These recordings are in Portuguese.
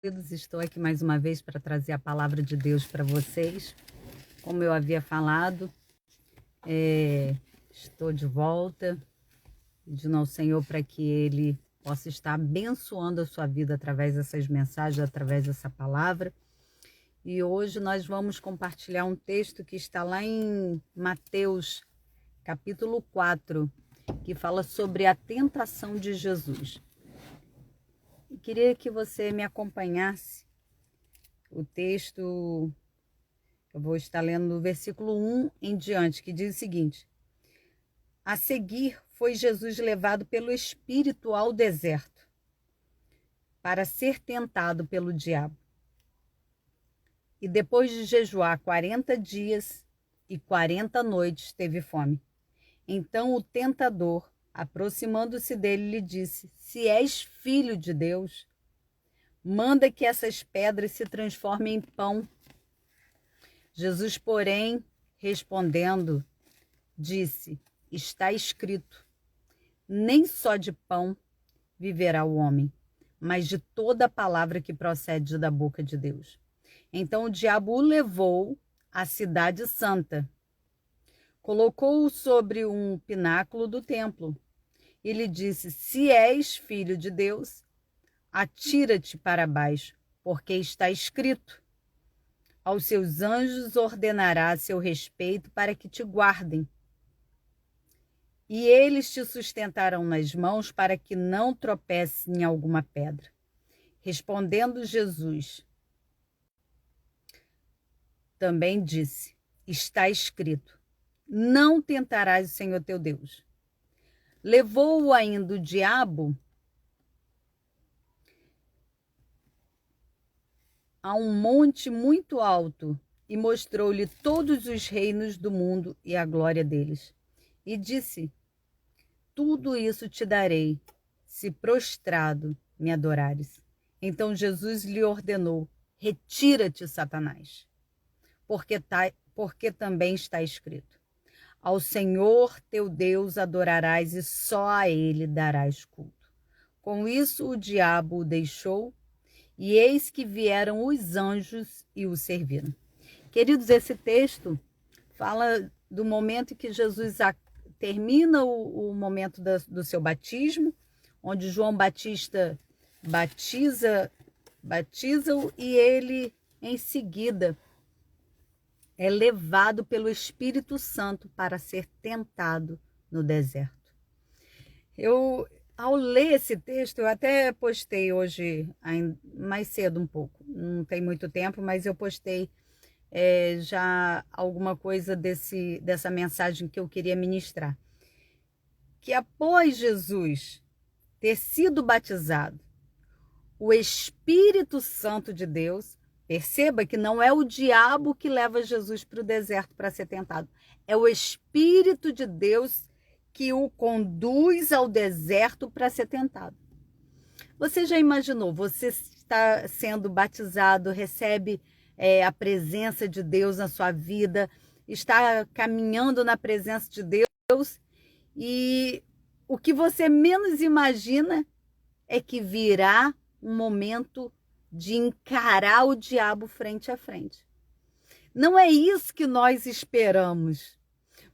Queridos, estou aqui mais uma vez para trazer a palavra de Deus para vocês. Como eu havia falado, estou de volta, pedindo ao Senhor para que Ele possa estar abençoando a sua vida através dessas mensagens, através dessa palavra. E hoje nós vamos compartilhar um texto que está lá em Mateus, capítulo 4, que fala sobre a tentação de Jesus. Eu queria que você me acompanhasse. O texto, eu vou estar lendo no versículo 1 em diante, que diz o seguinte: a seguir foi Jesus levado pelo Espírito ao deserto, para ser tentado pelo diabo. E depois de jejuar 40 dias e 40 noites, teve fome. Então o tentador, aproximando-se dele, lhe disse: se és filho de Deus, manda que essas pedras se transformem em pão. Jesus, porém, respondendo, disse: está escrito, nem só de pão viverá o homem, mas de toda a palavra que procede da boca de Deus. Então o diabo o levou à cidade santa, colocou-o sobre um pináculo do templo e lhe disse: se és filho de Deus, atira-te para baixo, porque está escrito, aos seus anjos ordenará a seu respeito para que te guardem. E eles te sustentarão nas mãos para que não tropeces em alguma pedra. Respondendo Jesus, também disse: está escrito, não tentarás o Senhor teu Deus. Levou-o ainda o diabo a um monte muito alto e mostrou-lhe todos os reinos do mundo e a glória deles. E disse: tudo isso te darei, se prostrado me adorares. Então Jesus lhe ordenou: retira-te, Satanás, porque também está escrito, ao Senhor teu Deus adorarás e só a ele darás culto. Com isso o diabo o deixou, e eis que vieram os anjos e o serviram. Queridos, esse texto fala do momento em que Jesus termina o momento do seu batismo, onde João Batista batiza-o e ele, em seguida, é levado pelo Espírito Santo para ser tentado no deserto. Ao ler esse texto, eu até postei hoje, mais cedo um pouco, não tem muito tempo, mas eu postei já alguma coisa dessa mensagem que eu queria ministrar. Que após Jesus ter sido batizado, o Espírito Santo de Deus, perceba que não é o diabo que leva Jesus para o deserto para ser tentado, é o Espírito de Deus que o conduz ao deserto para ser tentado. Você já imaginou, você está sendo batizado, recebe a presença de Deus na sua vida, está caminhando na presença de Deus, e o que você menos imagina é que virá um momento de encarar o diabo frente a frente. Não é isso que nós esperamos,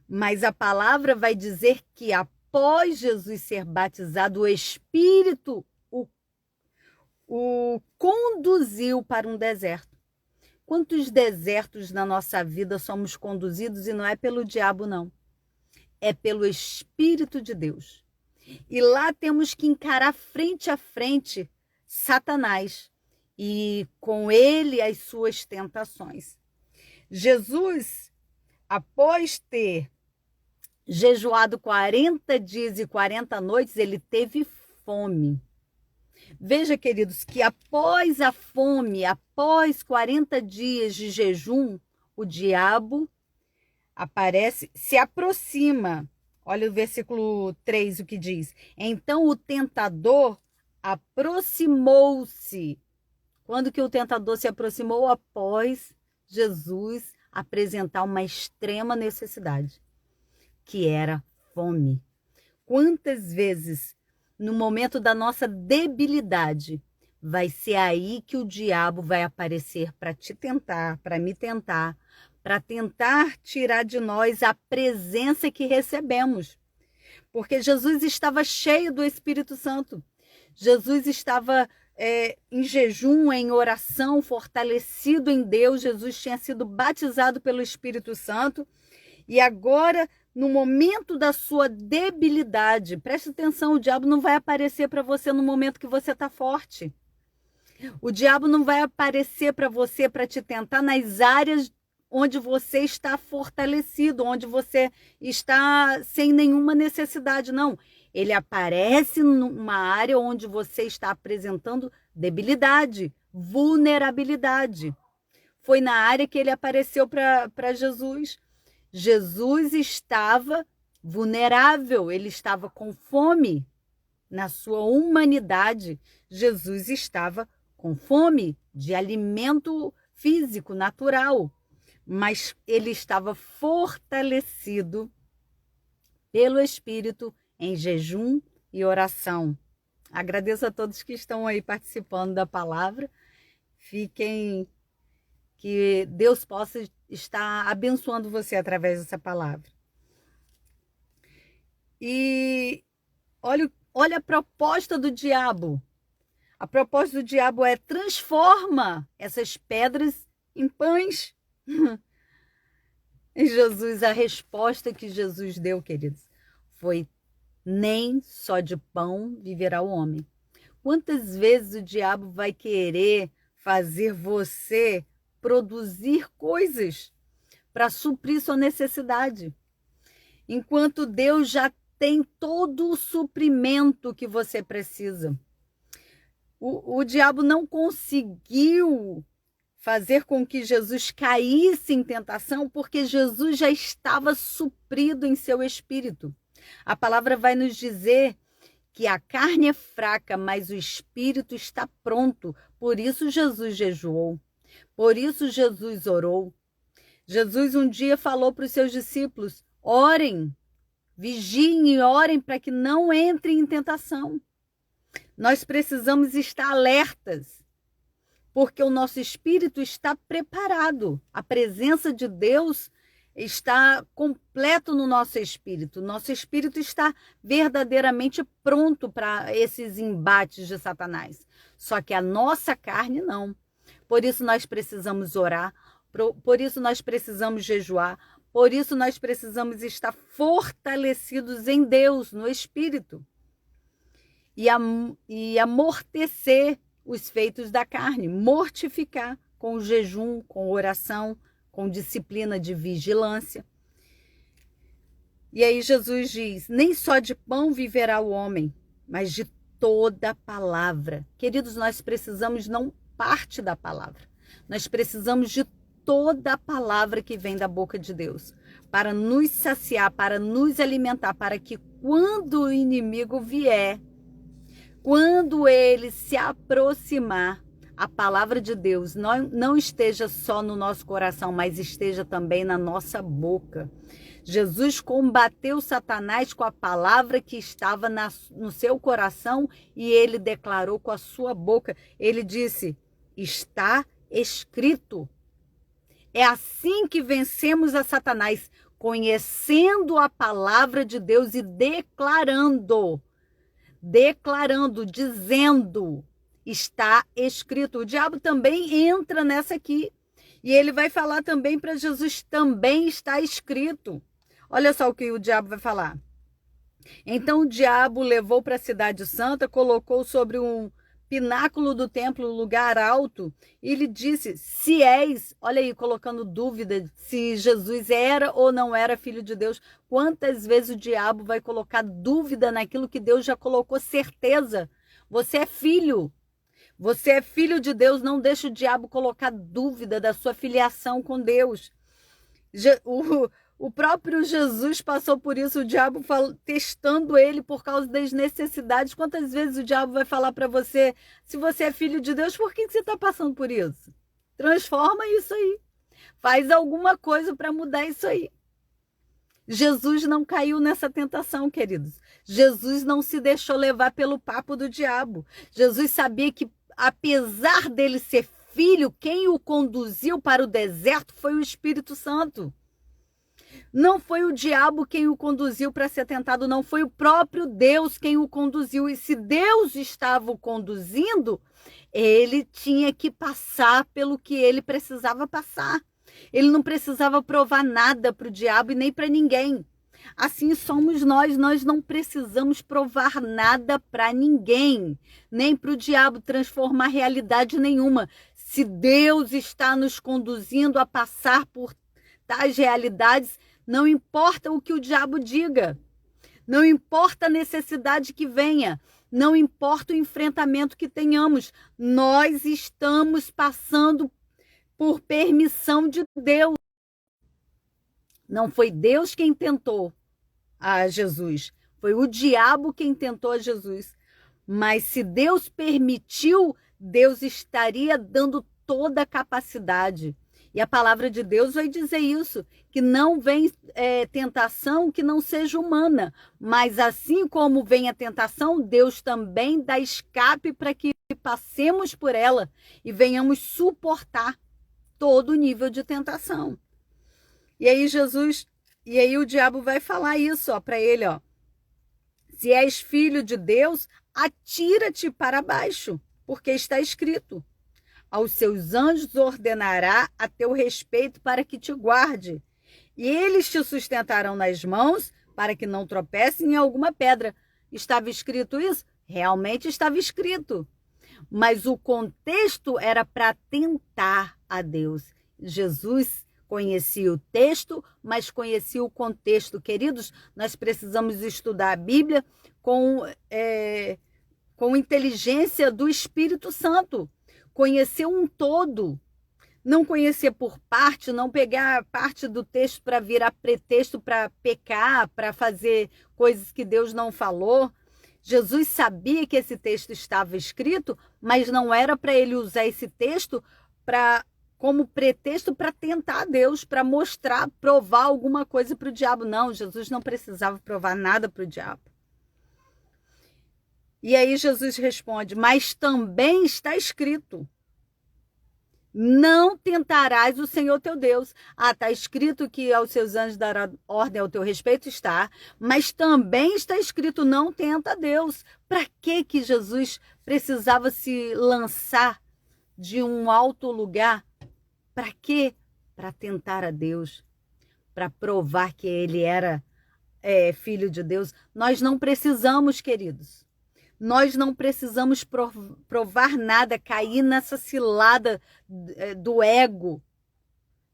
mas a palavra vai dizer que após Jesus ser batizado, o Espírito o conduziu para um deserto. Quantos desertos na nossa vida somos conduzidos e não é pelo diabo, não. É pelo Espírito de Deus. E lá temos que encarar frente a frente Satanás e com ele as suas tentações. Jesus, após ter jejuado 40 dias e 40 noites, ele teve fome. Veja, queridos, que após a fome, após 40 dias de jejum, o diabo se aproxima. Olha o versículo 3, o que diz. Então o tentador aproximou-se. Quando que o tentador se aproximou? Após Jesus apresentar uma extrema necessidade, que era fome. Quantas vezes, no momento da nossa debilidade, vai ser aí que o diabo vai aparecer para te tentar, para me tentar, para tentar tirar de nós a presença que recebemos. Porque Jesus estava cheio do Espírito Santo. Jesus estava em jejum, em oração, fortalecido em Deus. Jesus tinha sido batizado pelo Espírito Santo. E agora, no momento da sua debilidade, preste atenção, o diabo não vai aparecer para você no momento que você está forte. O diabo não vai aparecer para você para te tentar nas áreas onde você está fortalecido, onde você está sem nenhuma necessidade, não. Ele aparece numa área onde você está apresentando debilidade, vulnerabilidade. Foi na área que ele apareceu para Jesus. Jesus estava vulnerável, ele estava com fome. Na sua humanidade, Jesus estava com fome de alimento físico, natural. Mas ele estava fortalecido pelo Espírito em jejum e oração. Agradeço a todos que estão aí participando da palavra. Que Deus possa estar abençoando você através dessa palavra. E olha a proposta do diabo. A proposta do diabo é: transforma essas pedras em pães. E Jesus, a resposta que Jesus deu, queridos, foi: nem só de pão viverá o homem. Quantas vezes o diabo vai querer fazer você produzir coisas para suprir sua necessidade, enquanto Deus já tem todo o suprimento que você precisa? O diabo não conseguiu fazer com que Jesus caísse em tentação, porque Jesus já estava suprido em seu espírito. A palavra vai nos dizer que a carne é fraca, mas o espírito está pronto. Por isso Jesus jejuou. Por isso Jesus orou. Jesus um dia falou para os seus discípulos: orem, vigiem e orem para que não entrem em tentação. Nós precisamos estar alertas, porque o nosso espírito está preparado. A presença de Deus está completo no nosso espírito. Nosso espírito está verdadeiramente pronto para esses embates de Satanás. Só que a nossa carne não. Por isso nós precisamos orar, por isso nós precisamos jejuar, por isso nós precisamos estar fortalecidos em Deus, no espírito. E amortecer os feitos da carne, mortificar com jejum, com oração, com disciplina de vigilância. E aí Jesus diz: nem só de pão viverá o homem, mas de toda a palavra. Queridos, nós precisamos não parte da palavra. Nós precisamos de toda a palavra que vem da boca de Deus, para nos saciar, para nos alimentar, para que quando o inimigo vier, quando ele se aproximar, a palavra de Deus não esteja só no nosso coração, mas esteja também na nossa boca. Jesus combateu Satanás com a palavra que estava no seu coração e ele declarou com a sua boca. Ele disse: está escrito. É assim que vencemos a Satanás, conhecendo a palavra de Deus e declarando, dizendo, está escrito. O diabo também entra nessa aqui. E ele vai falar também para Jesus: também está escrito. Olha só o que o diabo vai falar. Então o diabo levou para a cidade santa, colocou sobre um pináculo do templo, lugar alto, e lhe disse: se és, olha aí, colocando dúvida se Jesus era ou não era filho de Deus. Quantas vezes o diabo vai colocar dúvida naquilo que Deus já colocou certeza? Você é filho. Você é filho de Deus, não deixa o diabo colocar dúvida da sua filiação com Deus. O próprio Jesus passou por isso, o diabo testando ele por causa das necessidades. Quantas vezes o diabo vai falar para você: se você é filho de Deus, por que você está passando por isso? Transforma isso aí. Faz alguma coisa para mudar isso aí. Jesus não caiu nessa tentação, queridos. Jesus não se deixou levar pelo papo do diabo. Jesus sabia que apesar dele ser filho, quem o conduziu para o deserto foi o Espírito Santo. Não foi o diabo quem o conduziu para ser tentado, não. Foi o próprio Deus quem o conduziu. E se Deus estava o conduzindo, ele tinha que passar pelo que ele precisava passar. Ele não precisava provar nada para o diabo e nem para ninguém. Assim somos nós não precisamos provar nada para ninguém, nem para o diabo transformar realidade nenhuma. Se Deus está nos conduzindo a passar por tais realidades, não importa o que o diabo diga, não importa a necessidade que venha, não importa o enfrentamento que tenhamos, nós estamos passando por permissão de Deus. Não foi Deus quem tentou a Jesus, foi o diabo quem tentou a Jesus. Mas se Deus permitiu, Deus estaria dando toda a capacidade. E a palavra de Deus vai dizer isso, que não vem tentação que não seja humana. Mas assim como vem a tentação, Deus também dá escape para que passemos por ela e venhamos suportar todo nível de tentação. E aí o diabo vai falar isso para ele, ó. Se és filho de Deus, atira-te para baixo, porque está escrito: aos seus anjos ordenará a teu respeito para que te guarde, e eles te sustentarão nas mãos para que não tropece em alguma pedra. Estava escrito isso? Realmente estava escrito. Mas o contexto era para tentar a Deus. Jesus conhecia o texto, mas conhecia o contexto. Queridos, nós precisamos estudar a Bíblia com inteligência do Espírito Santo. Conhecer um todo. Não conhecer por parte, não pegar parte do texto para virar pretexto para pecar, para fazer coisas que Deus não falou. Jesus sabia que esse texto estava escrito, mas não era para ele usar esse texto como pretexto para tentar a Deus, para mostrar, provar alguma coisa para o diabo. Não, Jesus não precisava provar nada para o diabo. E aí Jesus responde: mas também está escrito: não tentarás o Senhor teu Deus. Está escrito que aos seus anjos dará ordem ao teu respeito, está. Mas também está escrito: não tenta a Deus. Para que Jesus precisava se lançar de um alto lugar? Para quê? Para tentar a Deus. Para provar que ele era filho de Deus. Nós não precisamos, queridos. Nós não precisamos provar nada, cair nessa cilada do ego,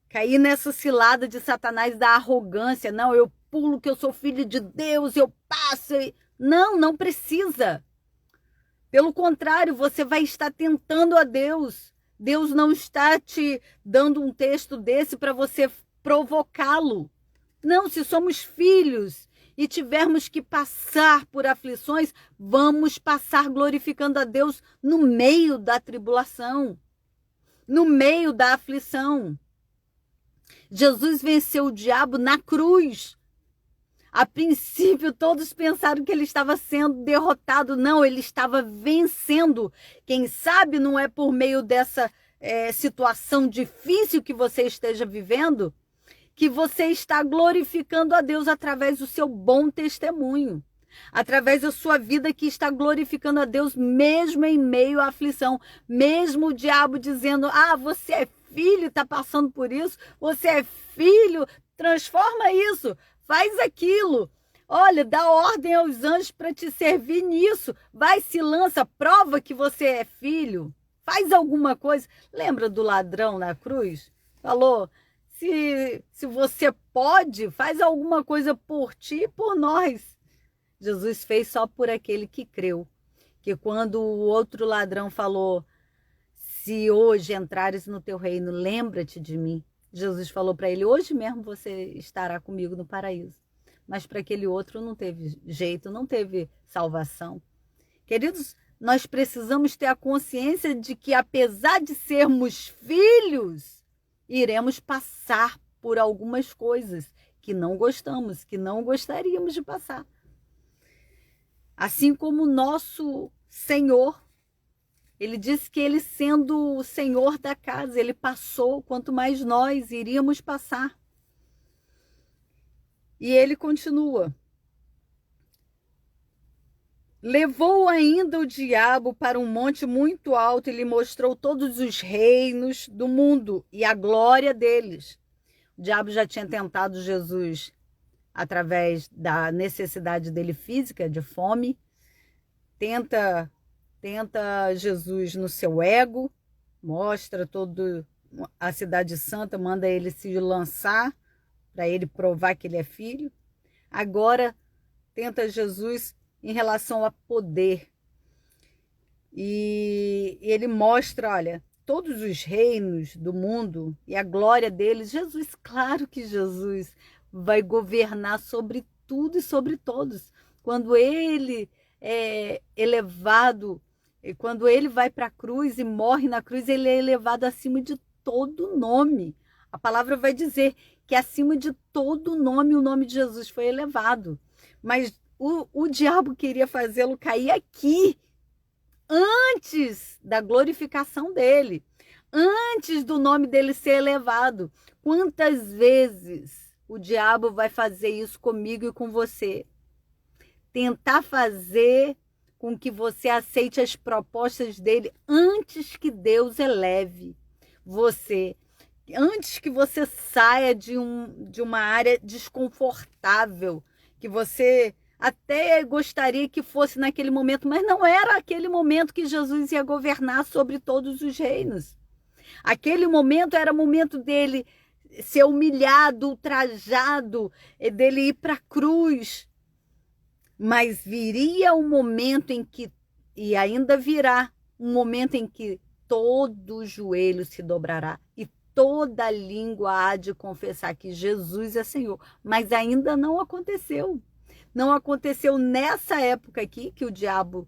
cair nessa cilada de Satanás, da arrogância. Não, eu pulo que eu sou filho de Deus, eu passo. Não, não precisa. Pelo contrário, você vai estar tentando a Deus. Deus não está te dando um texto desse para você provocá-lo. Não, se somos filhos e tivermos que passar por aflições, vamos passar glorificando a Deus no meio da tribulação, no meio da aflição. Jesus venceu o diabo na cruz. A princípio, todos pensaram que ele estava sendo derrotado. Não, ele estava vencendo. Quem sabe não é por meio dessa situação difícil que você esteja vivendo, que você está glorificando a Deus através do seu bom testemunho, através da sua vida que está glorificando a Deus mesmo em meio à aflição, mesmo o diabo dizendo: você é filho, está passando por isso, você é filho, transforma isso, faz aquilo, olha, dá ordem aos anjos para te servir nisso, vai, se lança, prova que você é filho, faz alguma coisa. Lembra do ladrão na cruz? Falou: se você pode, faz alguma coisa por ti e por nós. Jesus fez só por aquele que creu. Que quando o outro ladrão falou: se hoje entrares no teu reino, lembra-te de mim. Jesus falou para ele: hoje mesmo você estará comigo no paraíso. Mas para aquele outro não teve jeito, não teve salvação. Queridos, nós precisamos ter a consciência de que, apesar de sermos filhos, iremos passar por algumas coisas que não gostamos, que não gostaríamos de passar. Assim como o nosso Senhor, Ele disse que ele, sendo o senhor da casa, ele passou, quanto mais nós iríamos passar. E ele continua. Levou ainda o diabo para um monte muito alto e lhe mostrou todos os reinos do mundo e a glória deles. O diabo já tinha tentado Jesus através da necessidade dele física, de fome. Tenta Jesus no seu ego, mostra toda a cidade santa, manda ele se lançar para ele provar que ele é filho. Agora tenta Jesus em relação a poder. E ele mostra, olha, todos os reinos do mundo e a glória deles. Jesus, claro que Jesus vai governar sobre tudo e sobre todos. Quando ele é elevado, quando ele vai para a cruz e morre na cruz, ele é elevado acima de todo nome. A palavra vai dizer que acima de todo nome, o nome de Jesus foi elevado. Mas o diabo queria fazê-lo cair aqui, antes da glorificação dele, antes do nome dele ser elevado. Quantas vezes o diabo vai fazer isso comigo e com você? Tentar fazer com que você aceite as propostas dele antes que Deus eleve você, antes que você saia de uma área desconfortável, que você até gostaria que fosse naquele momento, mas não era aquele momento que Jesus ia governar sobre todos os reinos. Aquele momento era o momento dele ser humilhado, ultrajado, dele ir para a cruz. Mas viria um momento em que, e ainda virá, um momento em que todo joelho se dobrará e toda língua há de confessar que Jesus é Senhor. Mas ainda não aconteceu. Não aconteceu nessa época aqui, que o diabo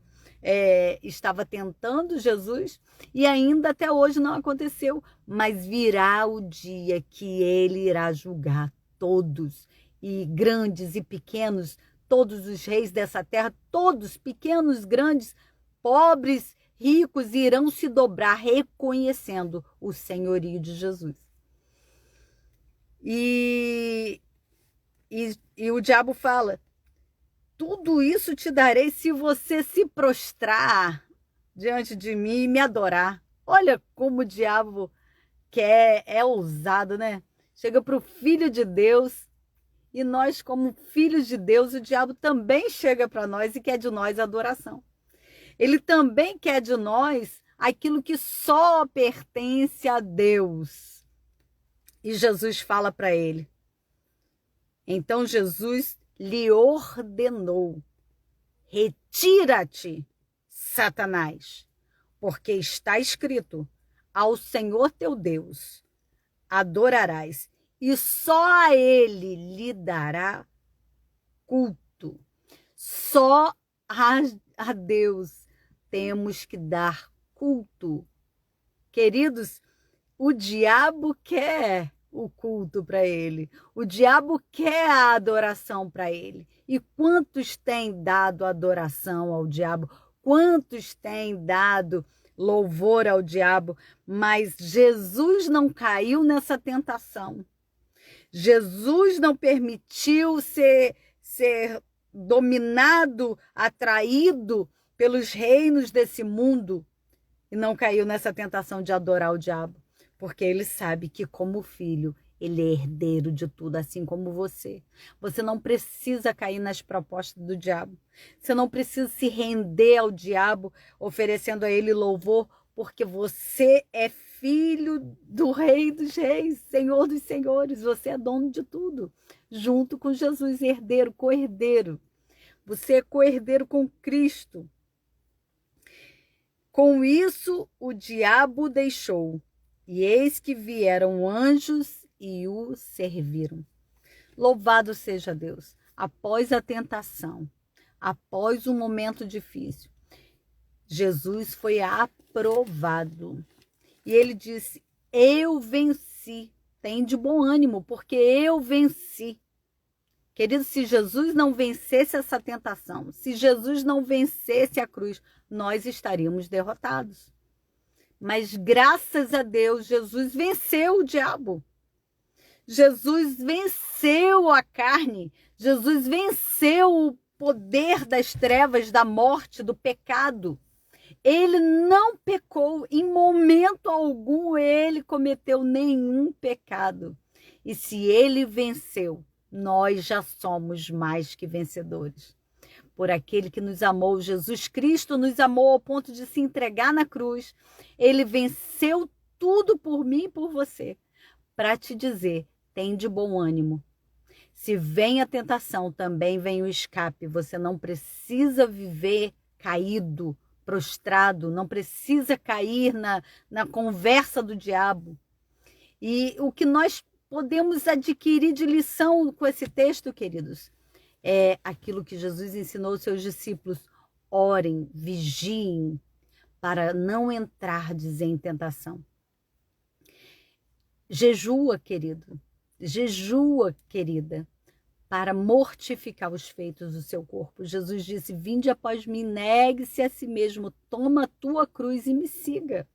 estava tentando Jesus, e ainda até hoje não aconteceu. Mas virá o dia que ele irá julgar todos, e grandes e pequenos, todos os reis dessa terra, todos, pequenos, grandes, pobres, ricos, irão se dobrar reconhecendo o senhorio de Jesus. E o diabo fala: tudo isso te darei se você se prostrar diante de mim e me adorar. Olha como o diabo é ousado, né? Chega para o Filho de Deus, e nós, como filhos de Deus, o diabo também chega para nós e quer de nós adoração. Ele também quer de nós aquilo que só pertence a Deus. E Jesus fala para ele. Então Jesus lhe ordenou: retira-te, Satanás, porque está escrito: ao Senhor teu Deus adorarás, e só a ele lhe dará culto. Só a Deus temos que dar culto. Queridos, o diabo quer o culto para ele. O diabo quer a adoração para ele. E quantos têm dado adoração ao diabo? Quantos têm dado louvor ao diabo? Mas Jesus não caiu nessa tentação. Jesus não permitiu ser dominado, atraído pelos reinos desse mundo, e não caiu nessa tentação de adorar o diabo, porque ele sabe que, como filho, ele é herdeiro de tudo, assim como você. Você não precisa cair nas propostas do diabo. Você não precisa se render ao diabo, oferecendo a ele louvor, porque você é filho do Rei dos Reis, Senhor dos Senhores. Você é dono de tudo, junto com Jesus, herdeiro, co-herdeiro. Você é co-herdeiro com Cristo. Com isso, o diabo deixou, e eis que vieram anjos e o serviram. Louvado seja Deus! Após a tentação, após um momento difícil, Jesus foi aprovado. E ele disse: eu venci. Tem de bom ânimo, porque eu venci. Querido, se Jesus não vencesse essa tentação, se Jesus não vencesse a cruz, nós estaríamos derrotados. Mas graças a Deus, Jesus venceu o diabo. Jesus venceu a carne. Jesus venceu o poder das trevas, da morte, do pecado. Ele não pecou, em momento algum ele cometeu nenhum pecado. E se ele venceu, nós já somos mais que vencedores. Por aquele que nos amou, Jesus Cristo nos amou ao ponto de se entregar na cruz. Ele venceu tudo por mim e por você, para te dizer, tem de bom ânimo. Se vem a tentação, também vem o escape. Você não precisa viver caído, prostrado, não precisa cair na conversa do diabo. E o que nós podemos adquirir de lição com esse texto, queridos, é aquilo que Jesus ensinou aos seus discípulos: orem, vigiem, para não entrardes em tentação. Jejua, querido, jejua, querida, para mortificar os feitos do seu corpo. Jesus disse: vinde após mim, negue-se a si mesmo, toma a tua cruz e me siga.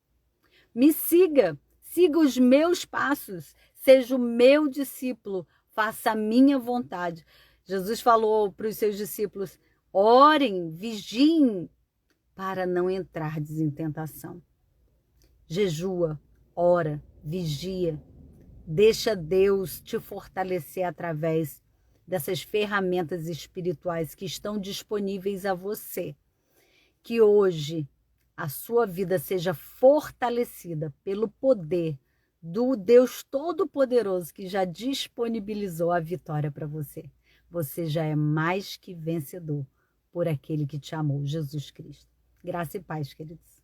Me siga, siga os meus passos, seja o meu discípulo, faça a minha vontade. Jesus falou para os seus discípulos: orem, vigiem, para não entrardes em tentação. Jejua, ora, vigia, deixa Deus te fortalecer através dessas ferramentas espirituais que estão disponíveis a você. Que hoje a sua vida seja fortalecida pelo poder do Deus Todo-Poderoso que já disponibilizou a vitória para você. Você já é mais que vencedor por aquele que te amou, Jesus Cristo. Graça e paz, queridos.